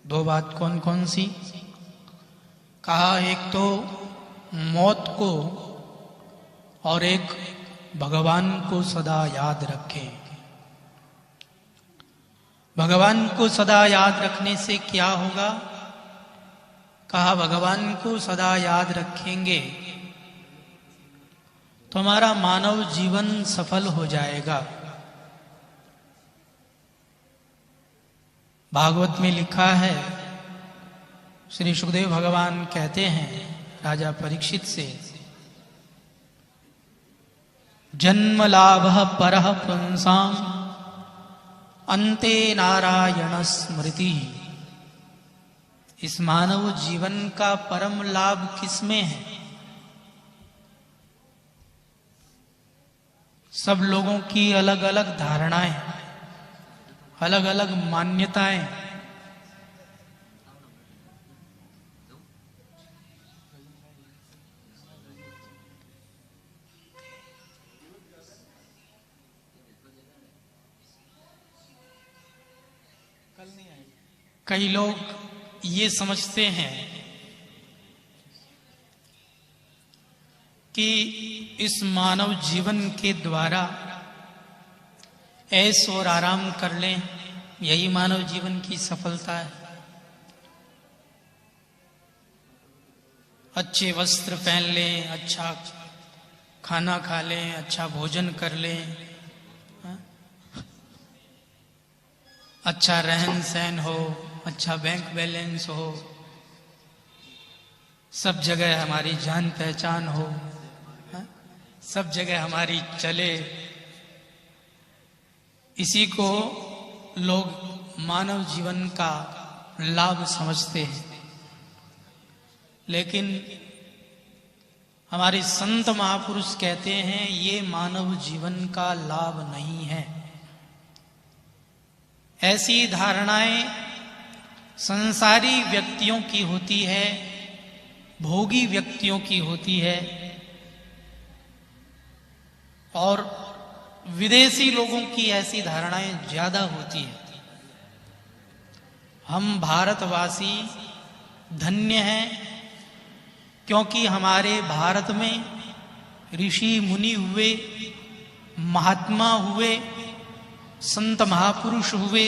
दो बात कौन कौन सी? कहा एक तो मौत को और एक भगवान को सदा याद रखें। भगवान को सदा याद रखने से क्या होगा? कहा भगवान को सदा याद रखेंगे तो हमारा मानव जीवन सफल हो जाएगा। भागवत में लिखा है, श्री सुखदेव भगवान कहते हैं राजा परीक्षित से, जन्म लाभ परः पुंसाम अंते नारायण स्मृति। इस मानव जीवन का परम लाभ किसमें है? सब लोगों की अलग अलग धारणाएं, अलग अलग मान्यताएं, कई लोग ये समझते हैं कि इस मानव जीवन के द्वारा ऐश और आराम कर लें, यही मानव जीवन की सफलता है। अच्छे वस्त्र पहन लें, अच्छा खाना खा लें, अच्छा भोजन कर लें, अच्छा रहन सहन हो, अच्छा बैंक बैलेंस हो, सब जगह हमारी जान पहचान हो, सब जगह हमारी चले, इसी को लोग मानव जीवन का लाभ समझते हैं। लेकिन हमारे संत महापुरुष कहते हैं ये मानव जीवन का लाभ नहीं है। ऐसी धारणाएं संसारी व्यक्तियों की होती है, भोगी व्यक्तियों की होती है, और विदेशी लोगों की ऐसी धारणाएं ज्यादा होती है। हम भारतवासी धन्य हैं क्योंकि हमारे भारत में ऋषि मुनि हुए, महात्मा हुए, संत महापुरुष हुए।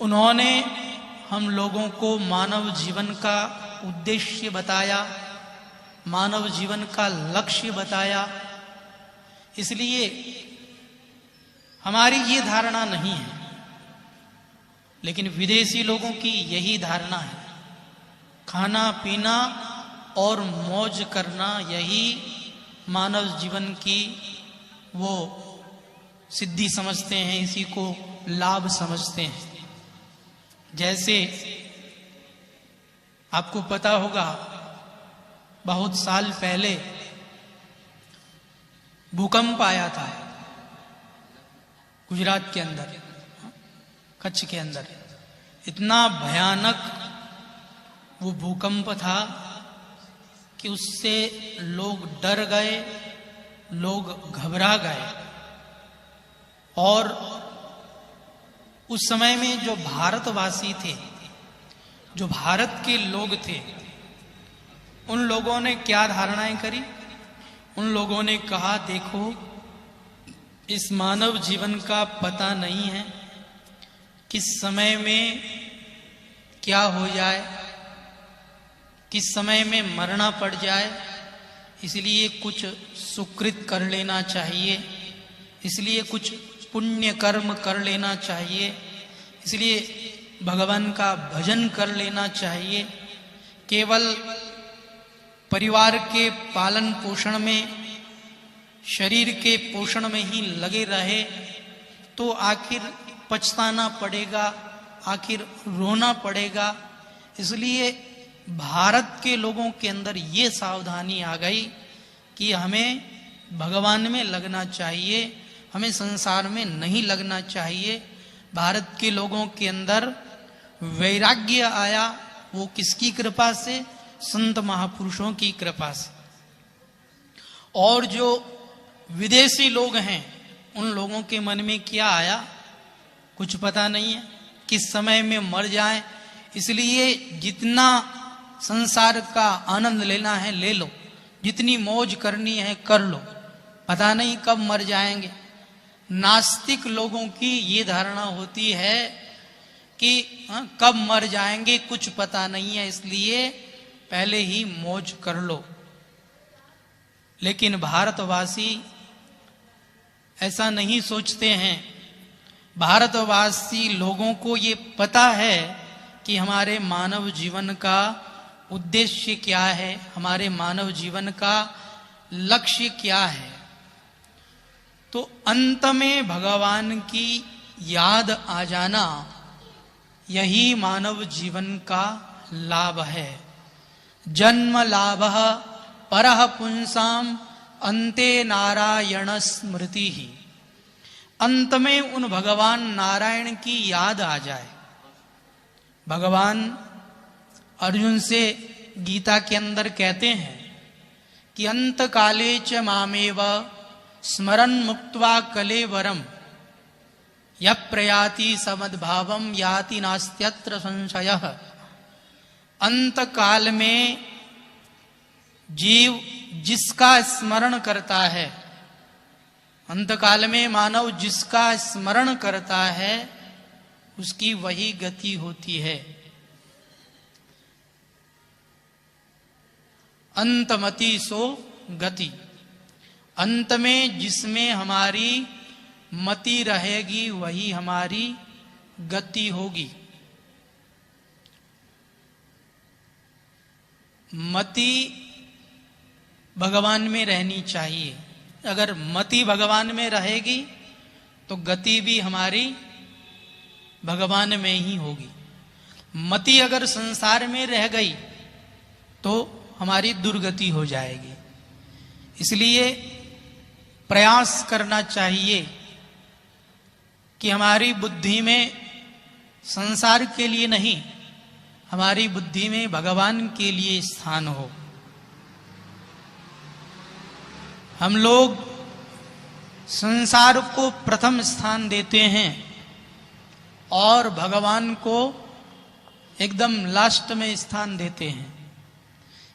उन्होंने हम लोगों को मानव जीवन का उद्देश्य बताया, मानव जीवन का लक्ष्य बताया। इसलिए हमारी ये धारणा नहीं है, लेकिन विदेशी लोगों की यही धारणा है। खाना पीना और मौज करना, यही मानव जीवन की वो सिद्धि समझते हैं, इसी को लाभ समझते हैं। जैसे आपको पता होगा, बहुत साल पहले भूकंप आया था गुजरात के अंदर, कच्छ के अंदर। इतना भयानक वो भूकंप था कि उससे लोग डर गए, लोग घबरा गए। और उस समय में जो भारतवासी थे, जो भारत के लोग थे, उन लोगों ने क्या धारणाएं करी? उन लोगों ने कहा, देखो इस मानव जीवन का पता नहीं है किस समय में क्या हो जाए, किस समय में मरना पड़ जाए, इसलिए कुछ सुकृत कर लेना चाहिए, इसलिए कुछ पुण्य कर्म कर लेना चाहिए, इसलिए भगवान का भजन कर लेना चाहिए। केवल परिवार के पालन पोषण में, शरीर के पोषण में ही लगे रहे तो आखिर पछताना पड़ेगा, आखिर रोना पड़ेगा। इसलिए भारत के लोगों के अंदर ये सावधानी आ गई कि हमें भगवान में लगना चाहिए, हमें संसार में नहीं लगना चाहिए। भारत के लोगों के अंदर वैराग्य आया, वो किसकी कृपा से? संत महापुरुषों की कृपा से। और जो विदेशी लोग हैं, उन लोगों के मन में क्या आया कुछ पता नहीं है। किस समय में मर जाएं, इसलिए जितना संसार का आनंद लेना है ले लो, जितनी मौज करनी है कर लो, पता नहीं कब मर जाएंगे। नास्तिक लोगों की ये धारणा होती है कि कब मर जाएंगे कुछ पता नहीं है, इसलिए पहले ही मौज कर लो। लेकिन भारतवासी ऐसा नहीं सोचते हैं। भारतवासी लोगों को ये पता है कि हमारे मानव जीवन का उद्देश्य क्या है, हमारे मानव जीवन का लक्ष्य क्या है। तो अंत में भगवान की याद आ जाना यही मानव जीवन का लाभ है। जन्म लाभ परः पुंसाम अन्ते नारायण स्मृति ही। अंत में उन भगवान नारायण की याद आ जाए। भगवान अर्जुन से गीता के अंदर कहते हैं कि अंत काले च मामेव स्मरन् मुक्त्वा कलेवरम यः प्रयाति समद्भावम याति नास्त्यत्र संशयः। अंत काल में जीव जिसका स्मरण करता है, अंत काल में मानव जिसका स्मरण करता है उसकी वही गति होती है। अंतमति सो गति। अंत में जिसमें हमारी मति रहेगी वही हमारी गति होगी। मति भगवान में रहनी चाहिए। अगर मति भगवान में रहेगी तो गति भी हमारी भगवान में ही होगी। मति अगर संसार में रह गई तो हमारी दुर्गति हो जाएगी। इसलिए प्रयास करना चाहिए कि हमारी बुद्धि में संसार के लिए नहीं, हमारी बुद्धि में भगवान के लिए स्थान हो। हम लोग संसार को प्रथम स्थान देते हैं और भगवान को एकदम लास्ट में स्थान देते हैं।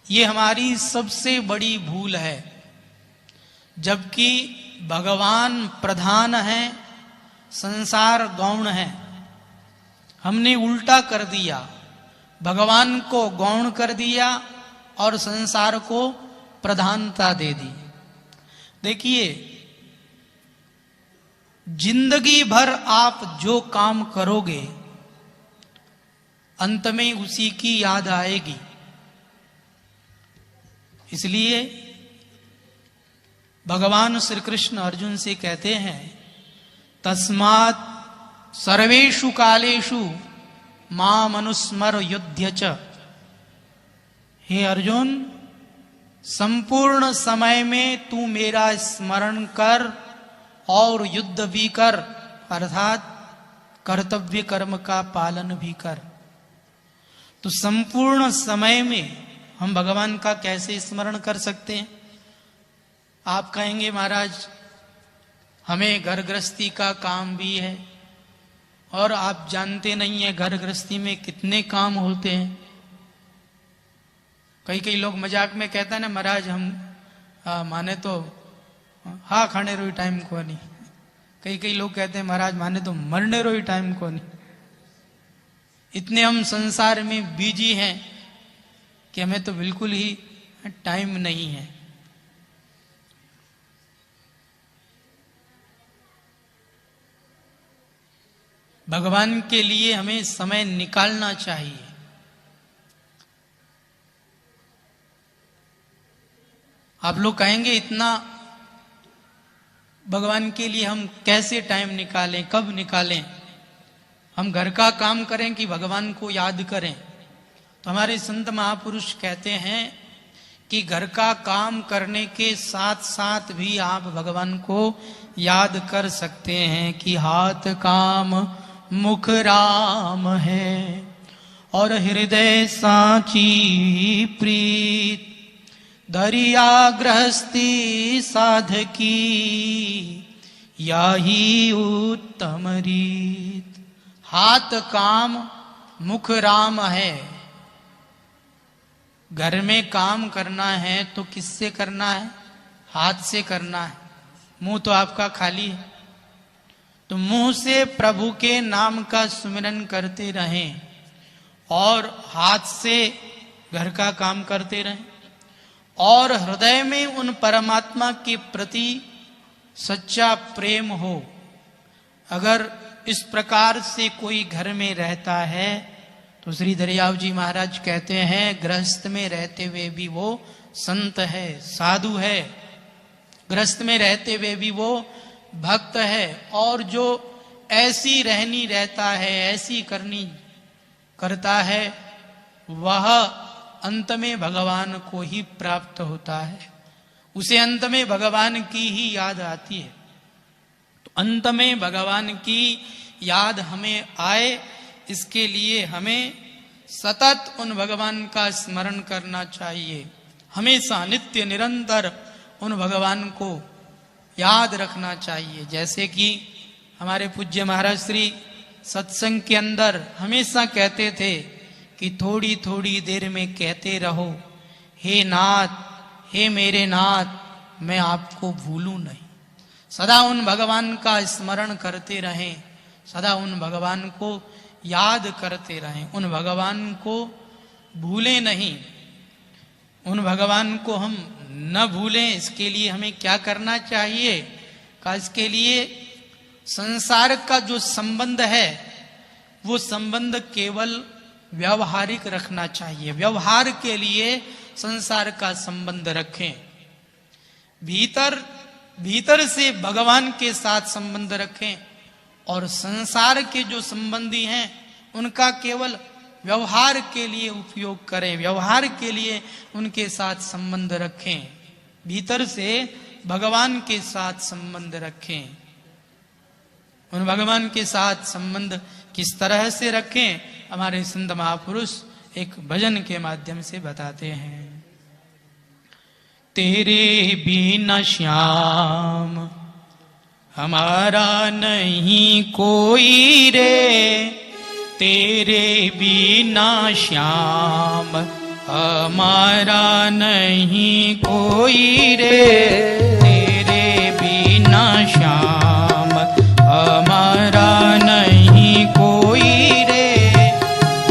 ये हमारी सबसे बड़ी भूल है। जबकि भगवान प्रधान है, संसार गौण है। हमने उल्टा कर दिया, भगवान को गौण कर दिया और संसार को प्रधानता दे दी। देखिए, जिंदगी भर आप जो काम करोगे अंत में उसी की याद आएगी। इसलिए भगवान श्री कृष्ण अर्जुन से कहते हैं, तस्मात् सर्वेषु कालेषु माम अनुस्मर युध्य च। हे अर्जुन, संपूर्ण समय में तू मेरा स्मरण कर और युद्ध भी कर, अर्थात कर्तव्य कर्म का पालन भी कर। तो संपूर्ण समय में हम भगवान का कैसे स्मरण कर सकते हैं? आप कहेंगे महाराज हमें घर गृहस्थी का काम भी है, और आप जानते नहीं है घर गृहस्थी में कितने काम होते हैं। कई लोग मजाक में कहता है ना, महाराज हम माने तो हाँ खाने रोई टाइम को नहीं। कई लोग कहते हैं महाराज माने तो मरने रोई टाइम को नहीं। इतने हम संसार में बिजी हैं कि हमें तो बिल्कुल ही टाइम नहीं है। भगवान के लिए हमें समय निकालना चाहिए। आप लोग कहेंगे इतना भगवान के लिए हम कैसे टाइम निकालें, कब निकालें? हम घर का काम करें कि भगवान को याद करें? तो हमारे संत महापुरुष कहते हैं कि घर का काम करने के साथ साथ भी आप भगवान को याद कर सकते हैं कि हाथ काम मुख राम है और हृदय साची प्रीत, दरिया गृहस्थी साधकी याही उत्तम रीत। हाथ काम मुख राम है। घर में काम करना है तो किससे करना है? हाथ से करना है। मुंह तो आपका खाली है, तो मुंह से प्रभु के नाम का सुमिरन करते रहें और हाथ से घर का काम करते रहें और हृदय में उन परमात्मा के प्रति सच्चा प्रेम हो। अगर इस प्रकार से कोई घर में रहता है तो श्री दरियाव जी महाराज कहते हैं गृहस्थ में रहते हुए भी वो संत है, साधु है। गृहस्थ में रहते हुए भी वो भक्त है। और जो ऐसी रहनी रहता है, ऐसी करनी करता है, वह अंत में भगवान को ही प्राप्त होता है। उसे अंत में भगवान की ही याद आती है। तो अंत में भगवान की याद हमें आए, इसके लिए हमें सतत उन भगवान का स्मरण करना चाहिए। हमेशा नित्य निरंतर उन भगवान को याद रखना चाहिए। जैसे कि हमारे पूज्य महाराज श्री सत्संग के अंदर हमेशा कहते थे कि थोड़ी थोड़ी देर में कहते रहो, हे नाथ, हे मेरे नाथ, मैं आपको भूलूं नहीं। सदा उन भगवान का स्मरण करते रहें, सदा उन भगवान को याद करते रहें, उन भगवान को भूलें नहीं। उन भगवान को हम न भूलें, इसके लिए हमें क्या करना चाहिए? इसके लिए संसार का जो संबंध है वो संबंध केवल व्यवहारिक रखना चाहिए। व्यवहार के लिए संसार का संबंध रखें। भीतर से भगवान के साथ संबंध रखें और संसार के जो संबंधी हैं उनका केवल व्यवहार के लिए उपयोग करें, व्यवहार के लिए उनके साथ संबंध रखें। भीतर से भगवान के साथ संबंध रखें। उन भगवान के साथ संबंध किस तरह से रखें, हमारे संत महापुरुष एक भजन के माध्यम से बताते हैं। तेरे बिना श्याम हमारा नहीं कोई रे, तेरे बिना श्याम हमारा नहीं कोई रे, तेरे बिना श्याम हमारा नहीं कोई रे,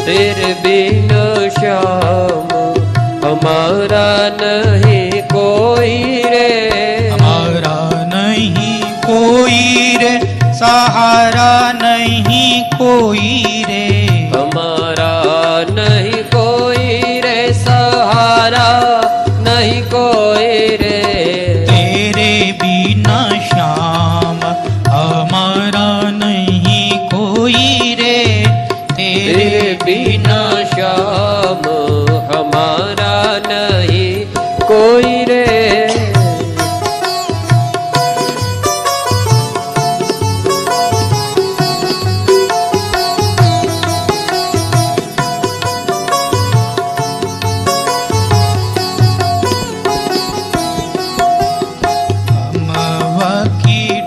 तेरे बिना श्याम हमारा नहीं कोई रे, हमारा नहीं कोई रे, सहारा नहीं कोई रे, हमारा नहीं कोई रे, सहारा नहीं कोई रे, तेरे बिना श्याम हमारा नहीं कोई रे, तेरे बिना श्याम हमारा नहीं कोई रे।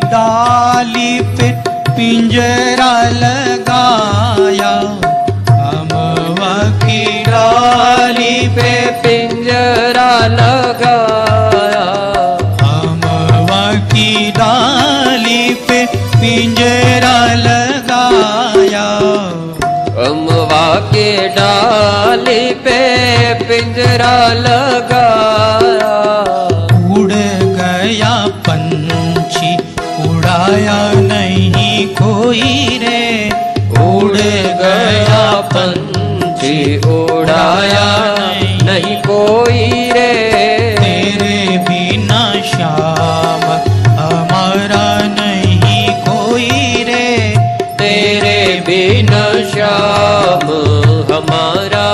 डाली पे पिंजरा लगाया, अमवा की डाली पे पिंजरा लगाया, अमवा की डाली पे पिंजरा लगाया, अमवा के डाली पे पिंजरा लगाया, उड़ गया पंछी उड़ाया नहीं कोई रे, उड़ गया पंछी उड़ाया नहीं कोई रे, तेरे बिना श्याम हमारा नहीं कोई रे, तेरे बिना श्याम हमारा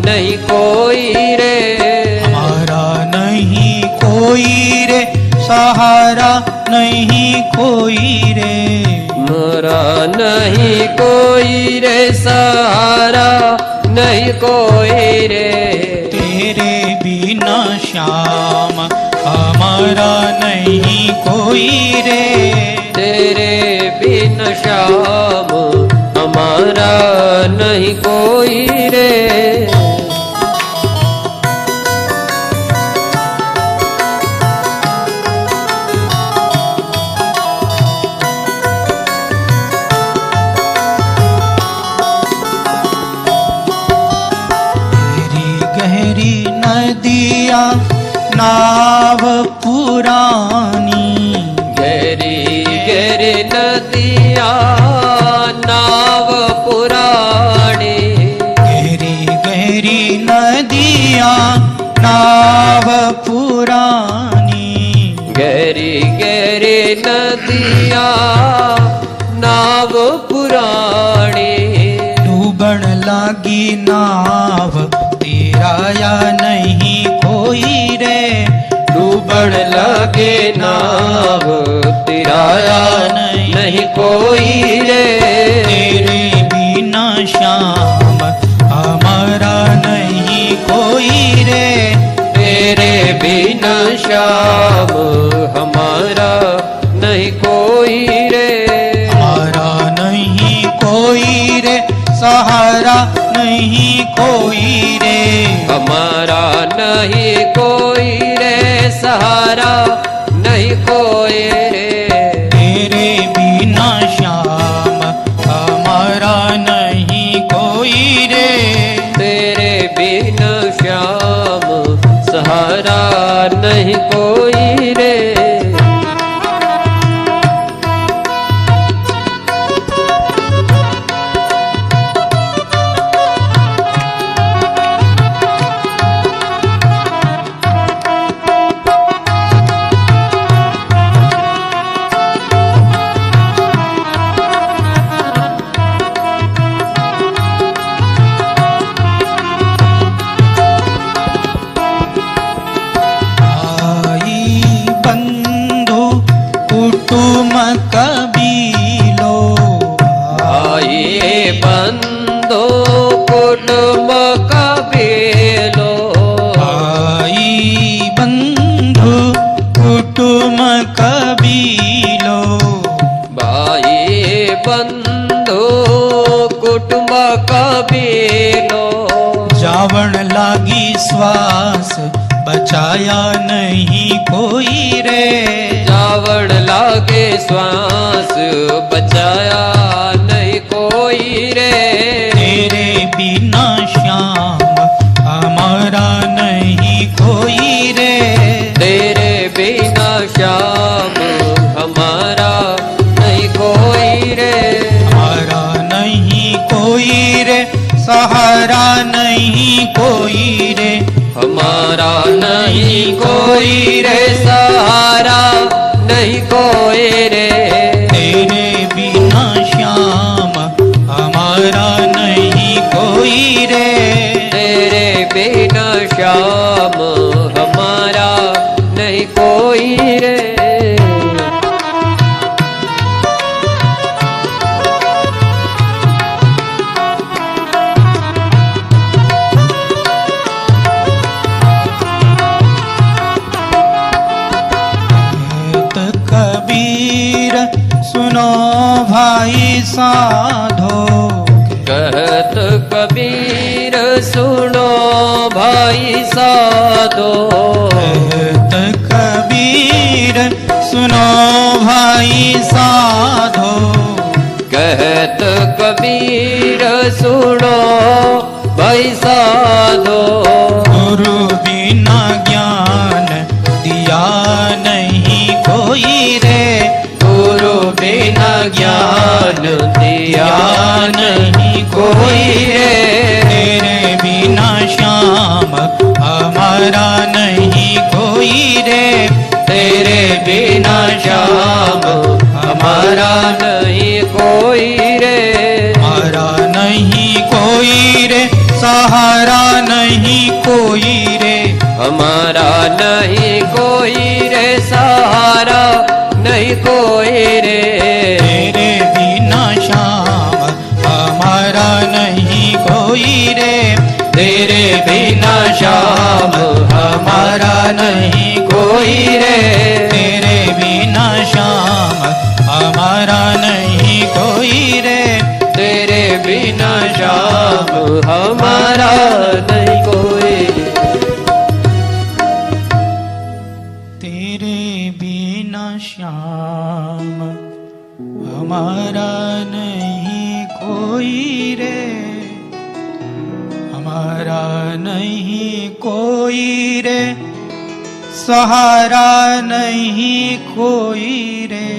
नहीं कोई रे, हमारा नहीं कोई रे, सहारा नहीं कोई रे, हमारा नहीं कोई रे, सहारा नहीं कोई रे, तेरे बिना श्याम हमारा नहीं कोई रे, तेरे बिन श्याम हमारा नहीं कोई रे। गहरी नदिया नाव पुरानी, गहरी गहरी नदिया नाव पुरानी, गहरी गहरी नदिया नाव पुरानी, गहरी गहरी नदिया नाव पुरानी। डूबण लागी नाव तेराया नहीं कोई रे, डूबण लगे नाव तिराया नहीं कोई रे। तेरे बिना श्याम हमारा नहीं कोई रे, तेरे बिना श्याम हमारा नहीं कोई रे। हमारा नहीं कोई रे, सहारा नहीं कोई रे, हमारा नहीं कोई रे, सहारा नहीं कोई रे। तेरे बिना श्याम हमारा नहीं कोई रे, तेरे बिना श्याम सहारा नहीं कोई रे। कबीलो, भाई बंधु कुटुंब कबीलो, भाई बंधु कुटुंब कबीलो, भाई बंधु कुटुंब कबीलो। जावण लागी श्वास बचाया नहीं कोई रे, जावण लागे श्वास बचाया नहीं कोई रे। तेरे बिना श्याम हमारा नहीं कोई रे, तेरे बिना श्याम हमारा नहीं कोई रे। हमारा नहीं कोई रे, सहारा नहीं कोई रे, हमारा नहीं कोई रे, सहारा नहीं कोई रे। तेरे बिना श्याम हमारा नहीं कोई रे, तेरे बिना श्याम हमारा नहीं कोई रे। कबीर सुनो भाई साधो, कहत कबीर सुनो भाई साधो, कहत कबीर सुनो भाई साधो, कहत कबीर सुनो भाई साधो। गुरु बिना ज्ञान दिया नहीं कोई रे, गुरु बिना ज्ञान दिया नहीं कोई रे। तेरे बिना श्याम हमारा नहीं कोई रे, तेरे बिना श्याम हमारा नहीं कोई रे। हमारा नहीं कोई रे, सहारा नहीं कोई रे, हमारा नहीं कोई रे, सहारा नहीं कोई रे। तेरे बिना श्याम हमारा नहीं कोई रे, तेरे बिना श्याम हमारा नहीं कोई रे। तेरे बिना श्याम हमारा नहीं कोई रे, तेरे बिना श्याम हमारा नहीं कोई। तेरे बिना श्याम हमारा नहीं कोई रे, हमारा नहीं कोई रे, सहारा नहीं कोई रे,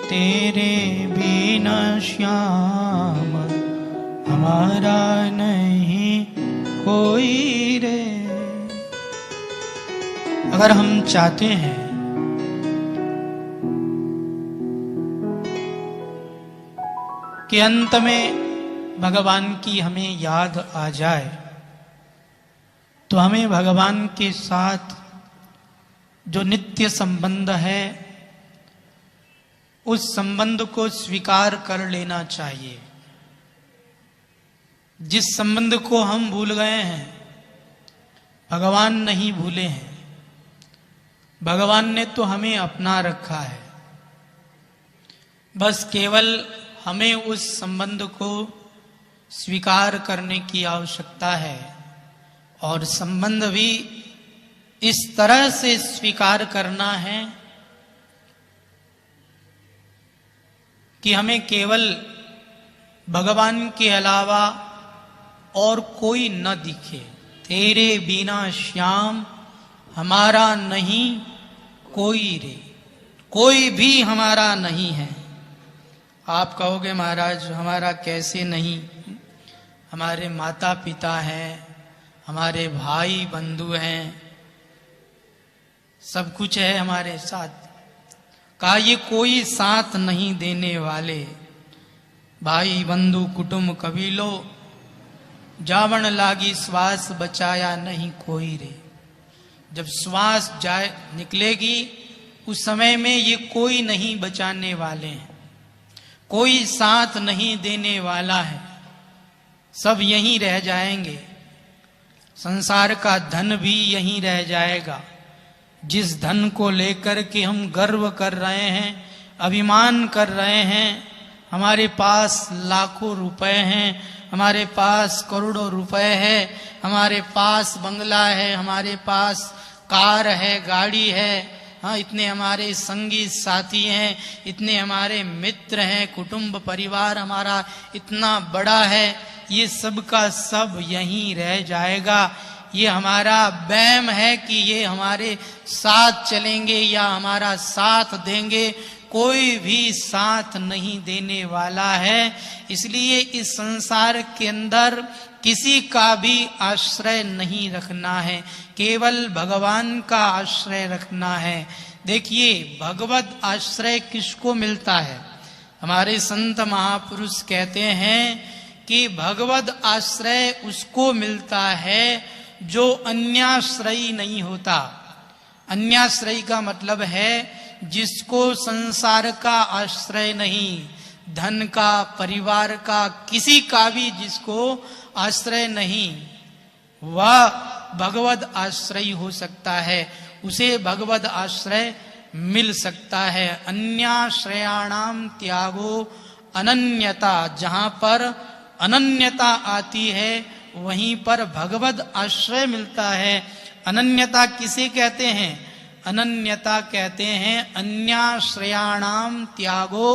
तेरे बिना श्याम हमारा नहीं कोई रे। अगर हम चाहते हैं कि अंत में भगवान की हमें याद आ जाए, तो हमें भगवान के साथ जो नित्य संबंध है उस संबंध को स्वीकार कर लेना चाहिए। जिस संबंध को हम भूल गए हैं भगवान नहीं भूले हैं, भगवान ने तो हमें अपना रखा है। बस केवल हमें उस संबंध को स्वीकार करने की आवश्यकता है, और संबंध भी इस तरह से स्वीकार करना है कि हमें केवल भगवान के अलावा और कोई न दिखे। तेरे बिना श्याम हमारा नहीं कोई रे, कोई भी हमारा नहीं है। आप कहोगे महाराज हमारा कैसे नहीं, हमारे माता पिता हैं, हमारे भाई बंधु हैं, सब कुछ है हमारे साथ। कहा ये कोई साथ नहीं देने वाले, भाई बंधु कुटुंब कबीलो, जावण लागी श्वास बचाया नहीं कोई रे। जब श्वास जाए निकलेगी उस समय में ये कोई नहीं बचाने वाले हैं, कोई साथ नहीं देने वाला है, सब यहीं रह जाएंगे। संसार का धन भी यहीं रह जाएगा। जिस धन को लेकर के हम गर्व कर रहे हैं, अभिमान कर रहे हैं, हमारे पास लाखों रुपए हैं, हमारे पास करोड़ों रुपए है, हमारे पास बंगला है, हमारे पास कार है, गाड़ी है, हाँ इतने हमारे संगी साथी हैं, इतने हमारे मित्र हैं, कुटुंब परिवार हमारा इतना बड़ा है, ये सब का सब यहीं रह जाएगा। ये हमारा वहम है कि ये हमारे साथ चलेंगे या हमारा साथ देंगे, कोई भी साथ नहीं देने वाला है। इसलिए इस संसार के अंदर किसी का भी आश्रय नहीं रखना है, केवल भगवान का आश्रय रखना है। देखिए भगवत आश्रय किसको मिलता है? हमारे संत महापुरुष कहते हैं कि भगवत आश्रय उसको मिलता है जो अन्याश्रयी नहीं होता। अन्याश्रयी का मतलब है जिसको संसार का आश्रय नहीं, धन का, परिवार का, किसी का भी जिसको आश्रय नहीं, वह भगवत आश्रयी हो सकता है, उसे भगवत आश्रय मिल सकता है। अन्याश्रयाणाम त्यागो अनन्यता, जहां पर अनन्यता आती है वहीं पर भगवत आश्रय मिलता है। अनन्यता किसे कहते हैं? अनन्यता कहते हैं अन्याश्रयाणाम त्यागो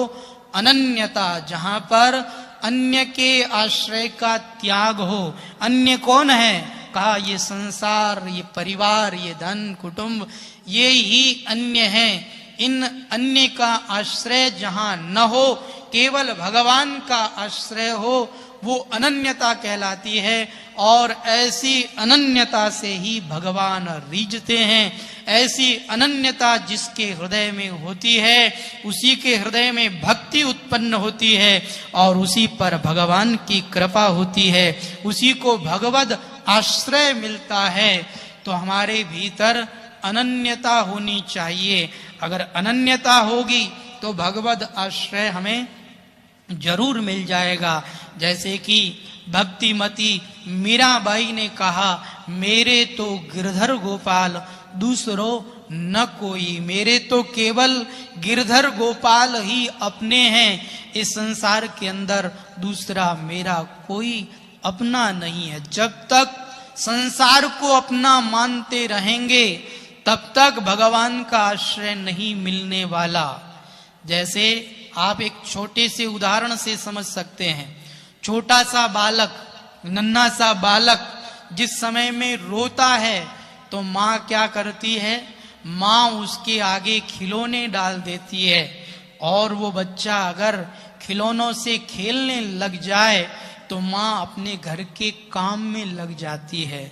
अनन्यता, जहां पर अन्य के आश्रय का त्याग हो। अन्य कौन है? कहा ये संसार, ये परिवार, ये धन कुटुंब, ये ही अन्य हैं। इन अन्य का आश्रय जहां न हो, केवल भगवान का आश्रय हो, वो अनन्यता कहलाती है। और ऐसी अनन्यता से ही भगवान रीझते हैं। ऐसी अनन्यता जिसके हृदय में होती है उसी के हृदय में भक्ति उत्पन्न होती है और उसी पर भगवान की कृपा होती है, उसी को भगवत आश्रय मिलता है। तो हमारे भीतर अनन्यता होनी चाहिए। अगर अनन्यता होगी तो भगवत आश्रय हमें जरूर मिल जाएगा। जैसे कि भक्तिमती मीराबाई ने कहा, मेरे तो गिरधर गोपाल दूसरों न कोई। मेरे तो केवल गिरधर गोपाल ही अपने हैं, इस संसार के अंदर दूसरा मेरा कोई अपना नहीं है। जब तक संसार को अपना मानते रहेंगे तब तक भगवान का आश्रय नहीं मिलने वाला। जैसे आप एक छोटे से उदाहरण से समझ सकते हैं। छोटा सा बालक, नन्हा सा बालक जिस समय में रोता है तो माँ क्या करती है? माँ उसके आगे खिलौने डाल देती है, और वो बच्चा अगर खिलौनों से खेलने लग जाए तो माँ अपने घर के काम में लग जाती है।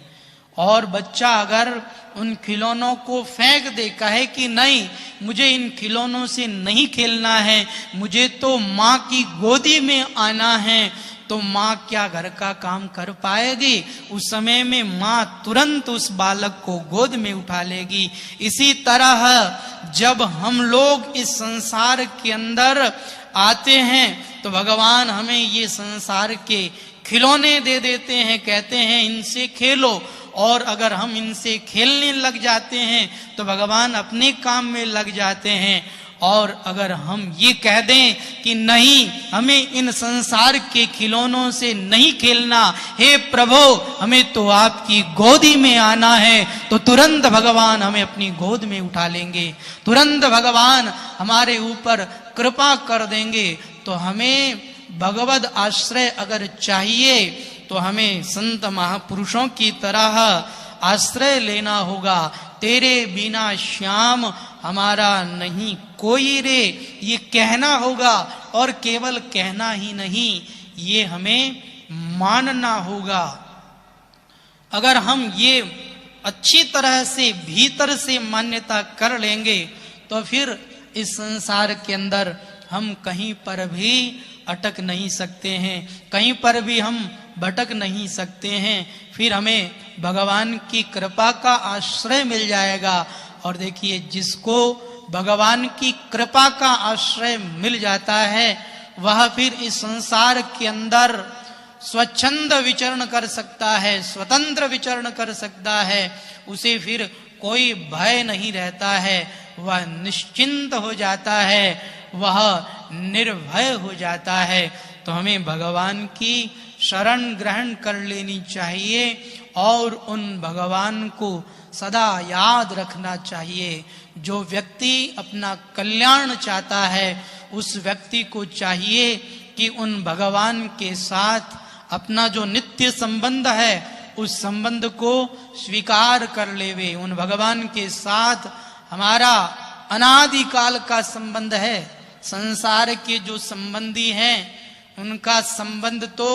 और बच्चा अगर उन खिलौनों को फेंक दे, कहे कि नहीं मुझे इन खिलौनों से नहीं खेलना है, मुझे तो माँ की गोदी में आना है, तो माँ क्या घर का काम कर पाएगी? उस समय में माँ तुरंत उस बालक को गोद में उठा लेगी। इसी तरह जब हम लोग इस संसार के अंदर आते हैं तो भगवान हमें ये संसार के खिलौने दे देते हैं, कहते हैं इनसे खेलो, और अगर हम इनसे खेलने लग जाते हैं तो भगवान अपने काम में लग जाते हैं। और अगर हम ये कह दें कि नहीं हमें इन संसार के खिलौनों से नहीं खेलना, हे प्रभु हमें तो आपकी गोदी में आना है, तो तुरंत भगवान हमें अपनी गोद में उठा लेंगे, तुरंत भगवान हमारे ऊपर कृपा कर देंगे। तो हमें भगवद आश्रय अगर चाहिए तो हमें संत महापुरुषों की तरह आश्रय लेना होगा। तेरे बिना श्याम हमारा नहीं कोई रे, ये कहना होगा, और केवल कहना ही नहीं, ये हमें मानना होगा। अगर हम ये अच्छी तरह से भीतर से मान्यता कर लेंगे तो फिर इस संसार के अंदर हम कहीं पर भी अटक नहीं सकते हैं, कहीं पर भी हम भटक नहीं सकते हैं। फिर हमें भगवान की कृपा का आश्रय मिल जाएगा। और देखिए, जिसको भगवान की कृपा का आश्रय मिल जाता है वह फिर इस संसार के अंदर स्वच्छंद विचरण कर सकता है, स्वतंत्र विचरण कर सकता है। उसे फिर कोई भय नहीं रहता है, वह निश्चिंत हो जाता है, वह निर्भय हो जाता है। तो हमें भगवान की शरण ग्रहण कर लेनी चाहिए और उन भगवान को सदा याद रखना चाहिए। जो व्यक्ति अपना कल्याण चाहता है उस व्यक्ति को चाहिए कि उन भगवान के साथ अपना जो नित्य संबंध है उस संबंध को स्वीकार कर लेवे। उन भगवान के साथ हमारा अनादिकाल का संबंध है। संसार के जो संबंधी हैं उनका संबंध तो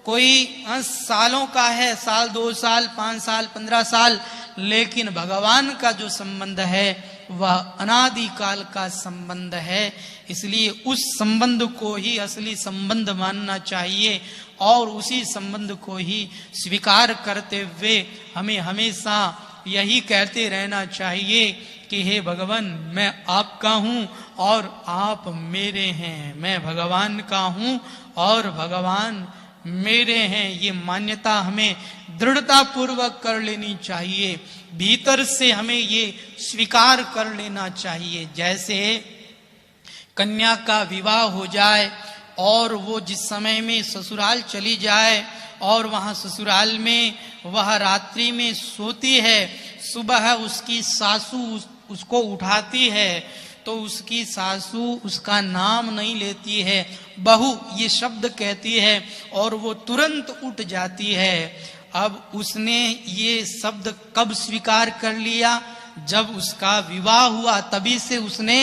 कोई सालों का है, साल 2 साल 5 साल 15 साल, लेकिन भगवान का जो संबंध है वह अनादिकाल का संबंध है। इसलिए उस संबंध को ही असली संबंध मानना चाहिए और उसी संबंध को ही स्वीकार करते हुए हमें हमेशा यही कहते रहना चाहिए कि हे भगवान, मैं आपका हूँ और आप मेरे हैं, मैं भगवान का हूँ और भगवान मेरे हैं। ये मान्यता हमें दृढ़ता पूर्वक कर लेनी चाहिए, भीतर से हमें ये स्वीकार कर लेना चाहिए। जैसे कन्या का विवाह हो जाए और वो जिस समय में ससुराल चली जाए और वहां ससुराल में वह रात्रि में सोती है, सुबह उसकी सासू उसको उठाती है तो उसकी सासू उसका नाम नहीं लेती है, बहू ये शब्द कहती है और वो तुरंत उठ जाती है। अब उसने ये शब्द कब स्वीकार कर लिया? जब उसका विवाह हुआ, तभी से उसने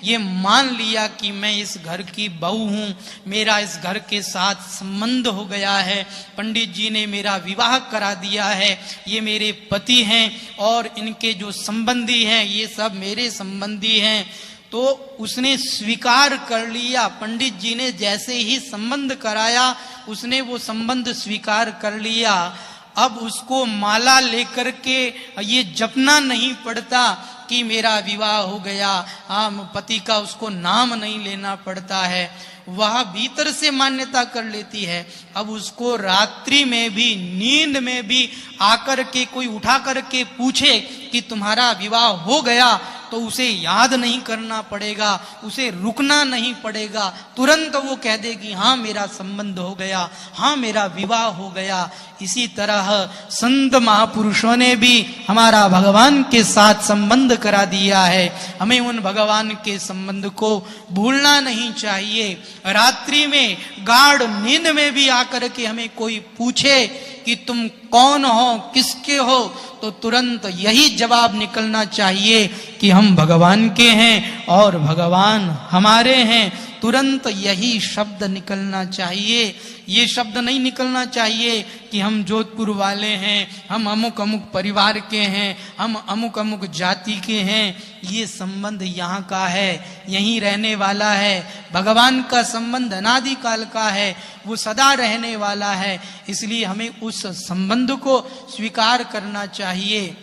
ये मान लिया कि मैं इस घर की बहू हूँ, मेरा इस घर के साथ संबंध हो गया है, पंडित जी ने मेरा विवाह करा दिया है, ये मेरे पति हैं और इनके जो संबंधी हैं ये सब मेरे संबंधी हैं। तो उसने स्वीकार कर लिया। पंडित जी ने जैसे ही संबंध कराया उसने वो संबंध स्वीकार कर लिया। अब उसको माला लेकर के ये जपना नहीं पड़ता कि मेरा विवाह हो गया, पति का उसको नाम नहीं लेना पड़ता है। वह भीतर से मान्यता कर लेती है। अब उसको रात्रि में भी, नींद में भी आकर के कोई उठा करके पूछे कि तुम्हारा विवाह हो गया, तो उसे याद नहीं करना पड़ेगा, उसे रुकना नहीं पड़ेगा, तुरंत वो कह देगी हाँ मेरा संबंध हो गया, हाँ मेरा विवाह हो गया। इसी तरह संत महापुरुषों ने भी हमारा भगवान के साथ संबंध करा दिया है। हमें उन भगवान के संबंध को भूलना नहीं चाहिए। रात्रि में गाढ़ नींद में भी आकर के हमें कोई पूछे कि तुम कौन हो, किसके हो, तो तुरंत यही जवाब निकलना चाहिए कि हम भगवान के हैं और भगवान हमारे हैं। तुरंत यही शब्द निकलना चाहिए। ये शब्द नहीं निकलना चाहिए कि हम जोधपुर वाले हैं, हम अमुक अमुक परिवार के हैं, हम अमुक अमुक जाति के हैं। ये संबंध यहाँ का है, यहीं रहने वाला है। भगवान का संबंध अनादि काल का है, वो सदा रहने वाला है। इसलिए हमें उस संबंध को स्वीकार करना चाहिए।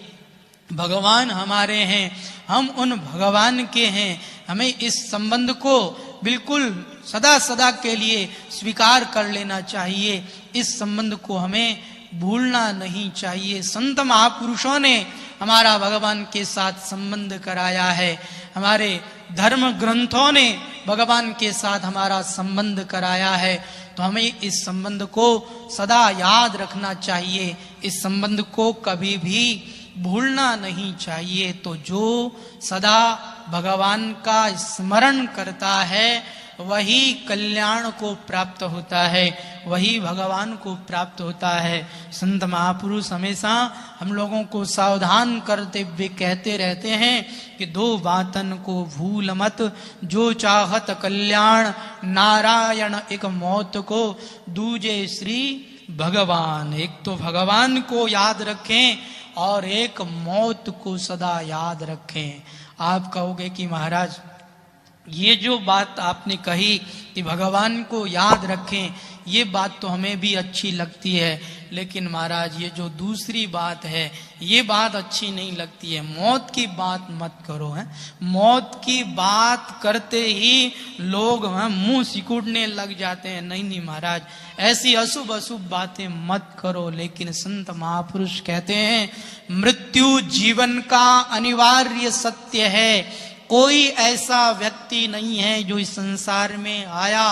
भगवान हमारे हैं, हम उन भगवान के हैं। हमें इस संबंध को बिल्कुल सदा सदा के लिए स्वीकार कर लेना चाहिए। इस संबंध को हमें भूलना नहीं चाहिए। संत महापुरुषों ने हमारा भगवान के साथ संबंध कराया है। हमारे धर्म ग्रंथों ने भगवान के साथ हमारा संबंध कराया है। तो हमें इस संबंध को सदा याद रखना चाहिए, इस संबंध को कभी भी भूलना नहीं चाहिए। तो जो सदा भगवान का स्मरण करता है वही कल्याण को प्राप्त होता है, वही भगवान को प्राप्त होता है। संत महापुरुष हमेशा हम लोगों को सावधान करते हुए कहते रहते हैं कि दो बातन को भूल मत, जो चाहत कल्याण, नारायण एक मौत को, दूजे श्री भगवान। एक तो भगवान को याद रखें और एक मौत को सदा याद रखें। आप कहोगे कि महाराज ये जो बात आपने कही कि भगवान को याद रखें, ये बात तो हमें भी अच्छी लगती है, लेकिन महाराज ये जो दूसरी बात है ये बात अच्छी नहीं लगती है। मौत की बात मत करो। है मौत की बात करते ही लोग मुंह सिकुड़ने लग जाते हैं। नहीं नहीं महाराज, ऐसी अशुभ अशुभ बातें मत करो। लेकिन संत महापुरुष कहते हैं मृत्यु जीवन का अनिवार्य सत्य है। कोई ऐसा व्यक्ति नहीं है जो इस संसार में आया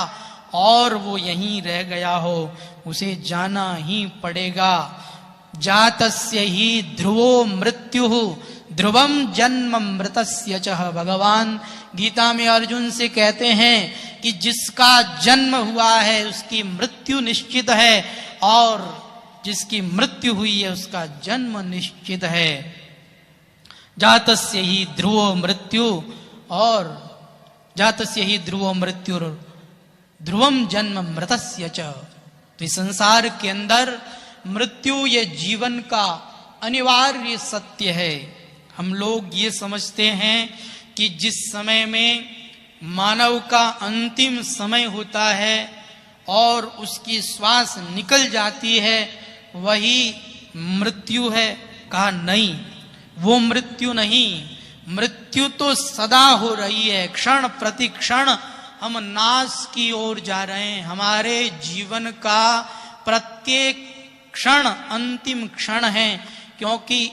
और वो यहीं रह गया हो, उसे जाना ही पड़ेगा। जातस्य ही ध्रुवो मृत्यु ध्रुवम जन्म मृतस्य च। भगवान गीता में अर्जुन से कहते हैं कि जिसका जन्म हुआ है उसकी मृत्यु निश्चित है, और जिसकी मृत्यु हुई है उसका जन्म निश्चित है। जातस्य ही ध्रुवो मृत्यु, और जातस्य ही ध्रुवो मृत्यु ध्रुवम जन्म मृतस्य च। तो इस संसार के अंदर मृत्यु ये जीवन का अनिवार्य सत्य है। हम लोग ये समझते हैं कि जिस समय में मानव का अंतिम समय होता है और उसकी श्वास निकल जाती है वही मृत्यु है। कहा नहीं, वो मृत्यु नहीं, मृत्यु तो सदा हो रही है। क्षण प्रति क्षण हम नाश की ओर जा रहे हैं। हमारे जीवन का प्रत्येक क्षण अंतिम क्षण है, क्योंकि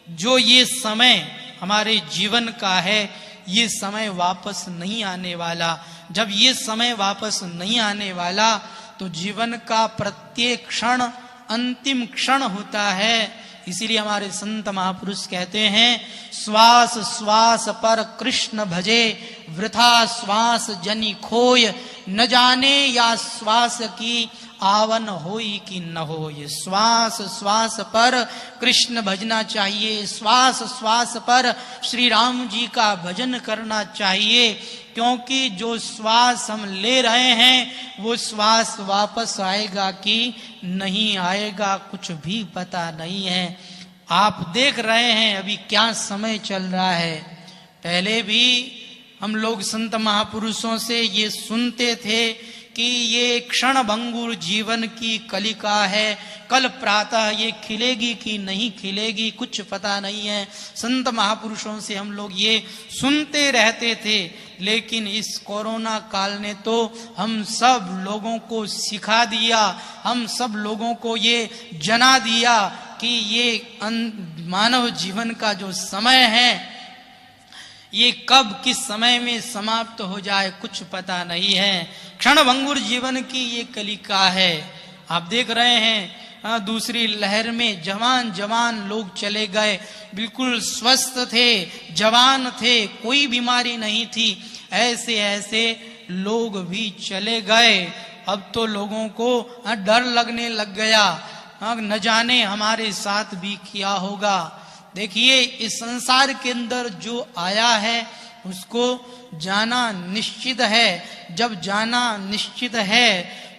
जो ये समय हमारे जीवन का है ये समय वापस नहीं आने वाला। जब ये समय वापस नहीं आने वाला तो जीवन का प्रत्येक क्षण अंतिम क्षण होता है। इसीलिए हमारे संत महापुरुष कहते हैं श्वास श्वास पर कृष्ण भजे, वृथा श्वास जनि खोय, न जाने या श्वास की आवन होई कि न हो। ये श्वास श्वास पर कृष्ण भजना चाहिए, श्वास श्वास पर श्री राम जी का भजन करना चाहिए, क्योंकि जो श्वास हम ले रहे हैं वो श्वास वापस आएगा कि नहीं आएगा कुछ भी पता नहीं है। आप देख रहे हैं अभी क्या समय चल रहा है। पहले भी हम लोग संत महापुरुषों से ये सुनते थे कि ये क्षण भंगुर जीवन की कलिका है, कल प्रातः ये खिलेगी कि नहीं खिलेगी कुछ पता नहीं है। संत महापुरुषों से हम लोग ये सुनते रहते थे, लेकिन इस कोरोना काल ने तो हम सब लोगों को सिखा दिया, हम सब लोगों को ये जना दिया कि ये मानव जीवन का जो समय है ये कब किस समय में समाप्त हो जाए कुछ पता नहीं है। क्षण भंगुर जीवन की ये कलिका है। आप देख रहे हैं दूसरी लहर में जवान जवान लोग चले गए, बिल्कुल स्वस्थ थे, जवान थे, कोई बीमारी नहीं थी, ऐसे ऐसे लोग भी चले गए। अब तो लोगों को डर लगने लग गया, न जाने हमारे साथ भी क्या होगा। देखिए इस संसार के अंदर जो आया है उसको जाना निश्चित है। जब जाना निश्चित है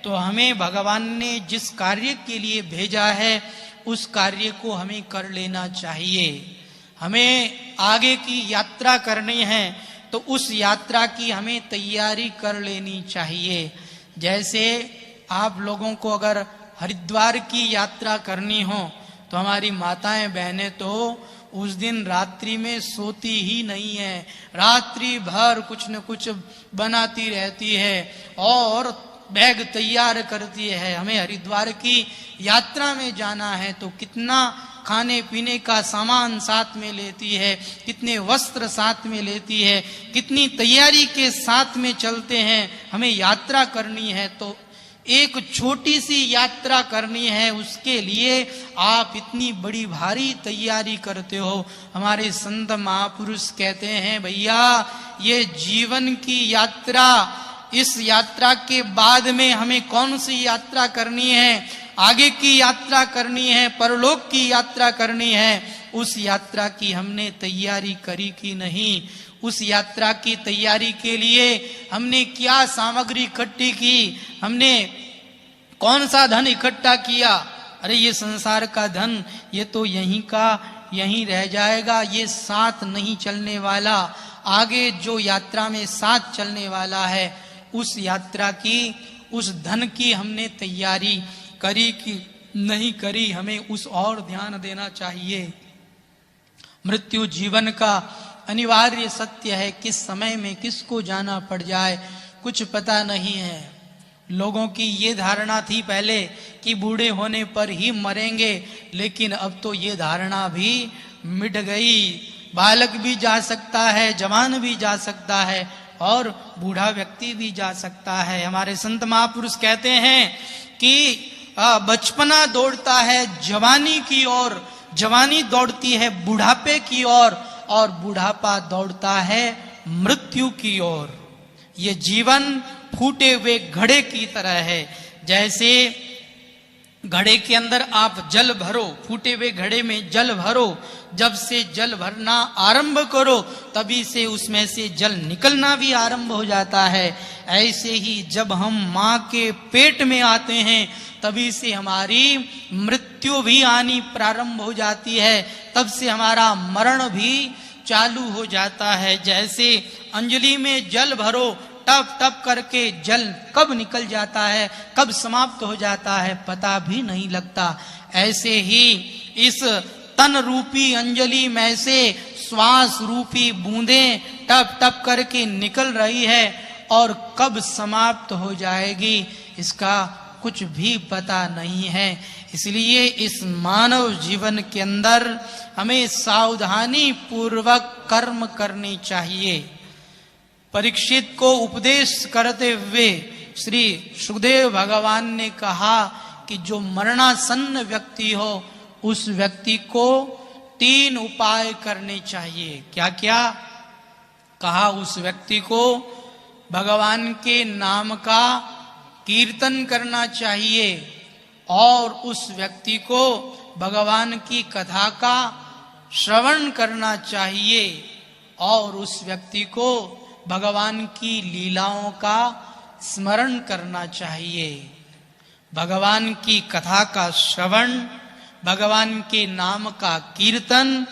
तो हमें भगवान ने जिस कार्य के लिए भेजा है उस कार्य को हमें कर लेना चाहिए। हमें आगे की यात्रा करनी है तो उस यात्रा की हमें तैयारी कर लेनी चाहिए। जैसे आप लोगों को अगर हरिद्वार की यात्रा करनी हो तो हमारी माताएं बहनें तो उस दिन रात्रि में सोती ही नहीं है, रात्रि भर कुछ न कुछ बनाती रहती है और बैग तैयार करती है। हमें हरिद्वार की यात्रा में जाना है तो कितना खाने पीने का सामान साथ में लेती है, कितने वस्त्र साथ में लेती है, कितनी तैयारी के साथ में चलते हैं। हमें यात्रा करनी है तो एक छोटी सी यात्रा करनी है, उसके लिए आप इतनी बड़ी भारी तैयारी करते हो। हमारे संत महापुरुष कहते हैं भैया ये जीवन की यात्रा, इस यात्रा के बाद में हमें कौन सी यात्रा करनी है, आगे की यात्रा करनी है, परलोक की यात्रा करनी है। उस यात्रा की हमने तैयारी करी कि नहीं, उस यात्रा की तैयारी के लिए हमने क्या सामग्री इकट्ठी की, हमने कौन सा धन इकट्ठा किया। अरे ये संसार का धन ये तो यहीं का यहीं रह जाएगा, ये साथ नहीं चलने वाला। आगे जो यात्रा में साथ चलने वाला है उस यात्रा की, उस धन की हमने तैयारी करी कि नहीं करी, हमें उस और ध्यान देना चाहिए। मृत्यु जीवन का अनिवार्य सत्य है, किस समय में किसको जाना पड़ जाए कुछ पता नहीं है। लोगों की ये धारणा थी पहले कि बूढ़े होने पर ही मरेंगे, लेकिन अब तो ये धारणा भी मिट गई। बालक भी जा सकता है, जवान भी जा सकता है और बूढ़ा व्यक्ति भी जा सकता है। हमारे संत महापुरुष कहते हैं कि बचपना दौड़ता है जवानी की ओर, जवानी दौड़ती है बुढ़ापे की ओर और बुढ़ापा दौड़ता है मृत्यु की ओर। ये जीवन फूटे हुए घड़े की तरह है। जैसे घड़े के अंदर आप जल भरो, फूटे हुए घड़े में जल भरो, जब से जल भरना आरंभ करो तभी से उसमें से जल निकलना भी आरंभ हो जाता है। ऐसे ही जब हम माँ के पेट में आते हैं तभी से हमारी मृत्यु भी आनी प्रारंभ हो जाती है, तब से हमारा मरण भी चालू हो जाता है। जैसे अंजलि में जल भरो, टप टप करके जल कब निकल जाता है, कब समाप्त हो जाता है पता भी नहीं लगता। ऐसे ही इस तन रूपी अंजलि में से श्वास रूपी बूंदें टप टप करके निकल रही है और कब समाप्त हो जाएगी इसका कुछ भी पता नहीं है। इसलिए इस मानव जीवन के अंदर हमें सावधानी पूर्वक कर्म करनी चाहिए। परीक्षित को उपदेश करते हुए श्री सुखदेव भगवान ने कहा कि जो मरणासन्न व्यक्ति हो उस व्यक्ति को 3 उपाय करने चाहिए। क्या क्या कहा? उस व्यक्ति को भगवान के नाम का कीर्तन करना चाहिए और उस व्यक्ति को भगवान की कथा का श्रवण करना चाहिए और उस व्यक्ति को भगवान की लीलाओं का स्मरण करना चाहिए। भगवान की कथा का श्रवण, भगवान के नाम का कीर्तन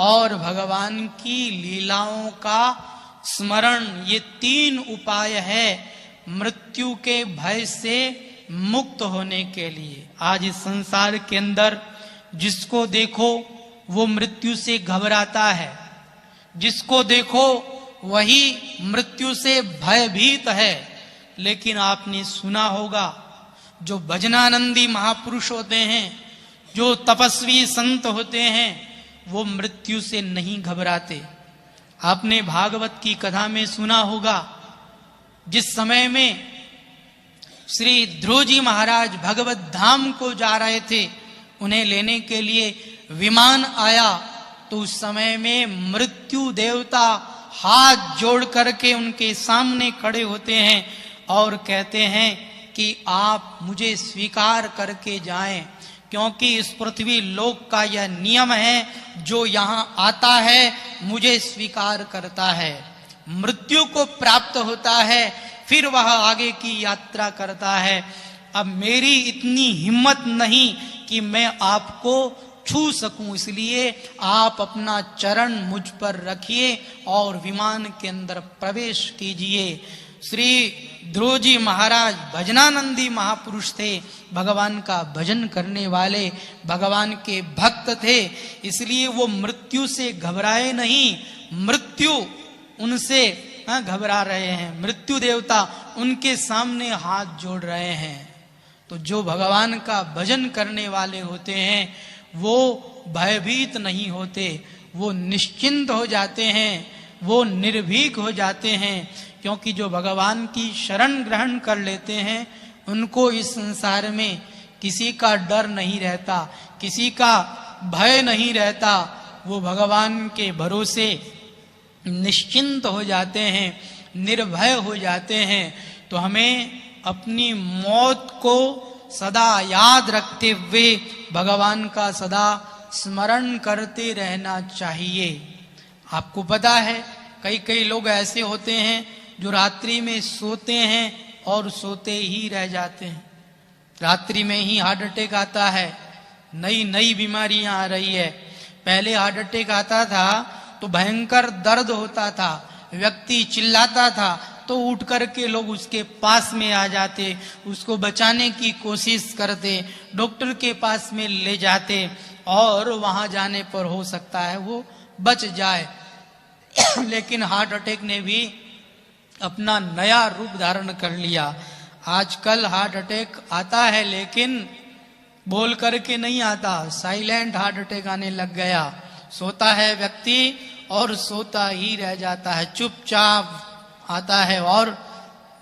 और भगवान की लीलाओं का स्मरण, ये 3 उपाय है मृत्यु के भय से मुक्त होने के लिए। आज इस संसार के अंदर जिसको देखो वो मृत्यु से घबराता है, जिसको देखो वही मृत्यु से भयभीत है। लेकिन आपने सुना होगा जो भजनानंदी महापुरुष होते हैं, जो तपस्वी संत होते हैं, वो मृत्यु से नहीं घबराते। आपने भागवत की कथा में सुना होगा, जिस समय में श्री ध्रुव जी महाराज भगवत धाम को जा रहे थे, उन्हें लेने के लिए विमान आया, तो उस समय में मृत्यु देवता हाथ जोड़ करके उनके सामने खड़े होते हैं और कहते हैं कि आप मुझे स्वीकार करके जाएं, क्योंकि इस पृथ्वी लोक का यह नियम है, जो यहाँ आता है मुझे स्वीकार करता है, मृत्यु को प्राप्त होता है, फिर वह आगे की यात्रा करता है। अब मेरी इतनी हिम्मत नहीं कि मैं आपको छू सकूं, इसलिए आप अपना चरण मुझ पर रखिए और विमान के अंदर प्रवेश कीजिए। श्री ध्रुव जी महाराज भजनानंदी महापुरुष थे, भगवान का भजन करने वाले, भगवान के भक्त थे, इसलिए वो मृत्यु से घबराए नहीं। मृत्यु उनसे घबरा रहे हैं, मृत्यु देवता उनके सामने हाथ जोड़ रहे हैं। तो जो भगवान का भजन करने वाले होते हैं वो भयभीत नहीं होते, वो निश्चिंत हो जाते हैं, वो निर्भीक हो जाते हैं, क्योंकि जो भगवान की शरण ग्रहण कर लेते हैं उनको इस संसार में किसी का डर नहीं रहता, किसी का भय नहीं रहता। वो भगवान के भरोसे निश्चिंत हो जाते हैं, निर्भय हो जाते हैं। तो हमें अपनी मौत को सदा याद रखते हुए भगवान का सदा स्मरण करते रहना चाहिए। आपको पता है कई कई लोग ऐसे होते हैं जो रात्रि में सोते हैं और सोते ही रह जाते हैं, रात्रि में ही हार्ट अटैक आता है, नई नई बीमारियां आ रही है। पहले हार्ट अटैक आता था तो भयंकर दर्द होता था, व्यक्ति चिल्लाता था तो उठ करके लोग उसके पास में आ जाते, उसको बचाने की कोशिश करते, डॉक्टर के पास में ले जाते और वहां जाने पर हो सकता है वो बच जाए। लेकिन हार्ट अटैक ने भी अपना नया रूप धारण कर लिया। आजकल हार्ट अटैक आता है लेकिन बोल करके नहीं आता, साइलेंट हार्ट अटैक आने लग गया। सोता है व्यक्ति और सोता ही रह जाता है, चुपचाप आता है और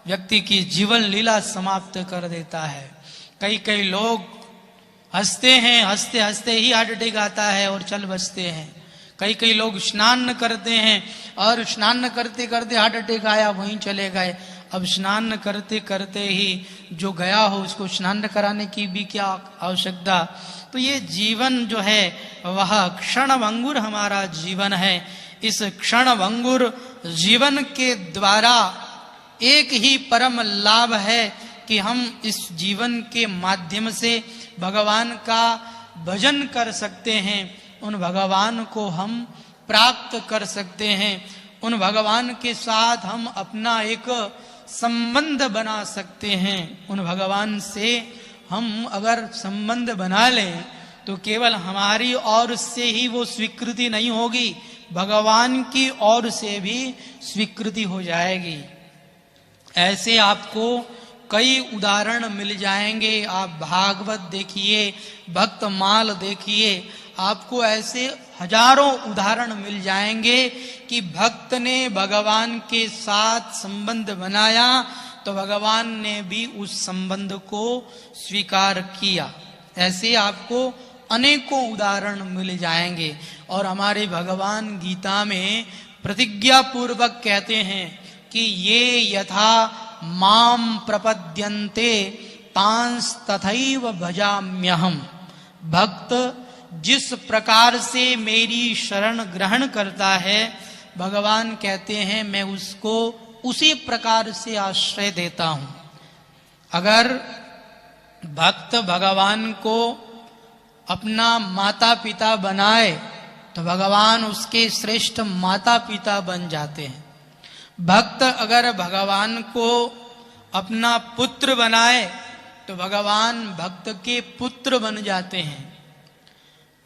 व्यक्ति की जीवन लीला समाप्त कर देता है। कई कई लोग हंसते हैं, हंसते हंसते ही हार्ट अटैक आता है और चल बसते हैं। कई कई लोग स्नान करते हैं और स्नान करते करते हार्ट अटैक आया, वहीं चले गए। अब स्नान करते करते ही जो गया हो उसको स्नान कराने की भी क्या आवश्यकता। तो ये जीवन जो है वह क्षणभंगुर हमारा जीवन है। इस क्षणभंगुर जीवन के द्वारा एक ही परम लाभ है कि हम इस जीवन के माध्यम से भगवान का भजन कर सकते हैं, उन भगवान को हम प्राप्त कर सकते हैं, उन भगवान के साथ हम अपना एक संबंध बना सकते हैं। उन भगवान से हम अगर संबंध बना लें तो केवल हमारी ओर से ही वो स्वीकृति नहीं होगी, भगवान की ओर से भी स्वीकृति हो जाएगी। ऐसे आपको कई उदाहरण मिल जाएंगे। आप भागवत देखिए, भक्तमाल देखिए, आपको ऐसे हजारों उदाहरण मिल जाएंगे कि भक्त ने भगवान के साथ संबंध बनाया तो भगवान ने भी उस संबंध को स्वीकार किया। ऐसे आपको अनेकों उदाहरण मिल जाएंगे। और हमारे भगवान गीता में प्रतिज्ञा पूर्वक कहते हैं कि ये यथा माम प्रपद्यन्ते तांस तथैव भजाम्यहम्। भक्त जिस प्रकार से मेरी शरण ग्रहण करता है, भगवान कहते हैं मैं उसको उसी प्रकार से आश्रय देता हूं। अगर भक्त भगवान को अपना माता पिता बनाए तो भगवान उसके श्रेष्ठ माता पिता बन जाते हैं। भक्त अगर भगवान को अपना पुत्र बनाए तो भगवान भक्त के पुत्र बन जाते हैं।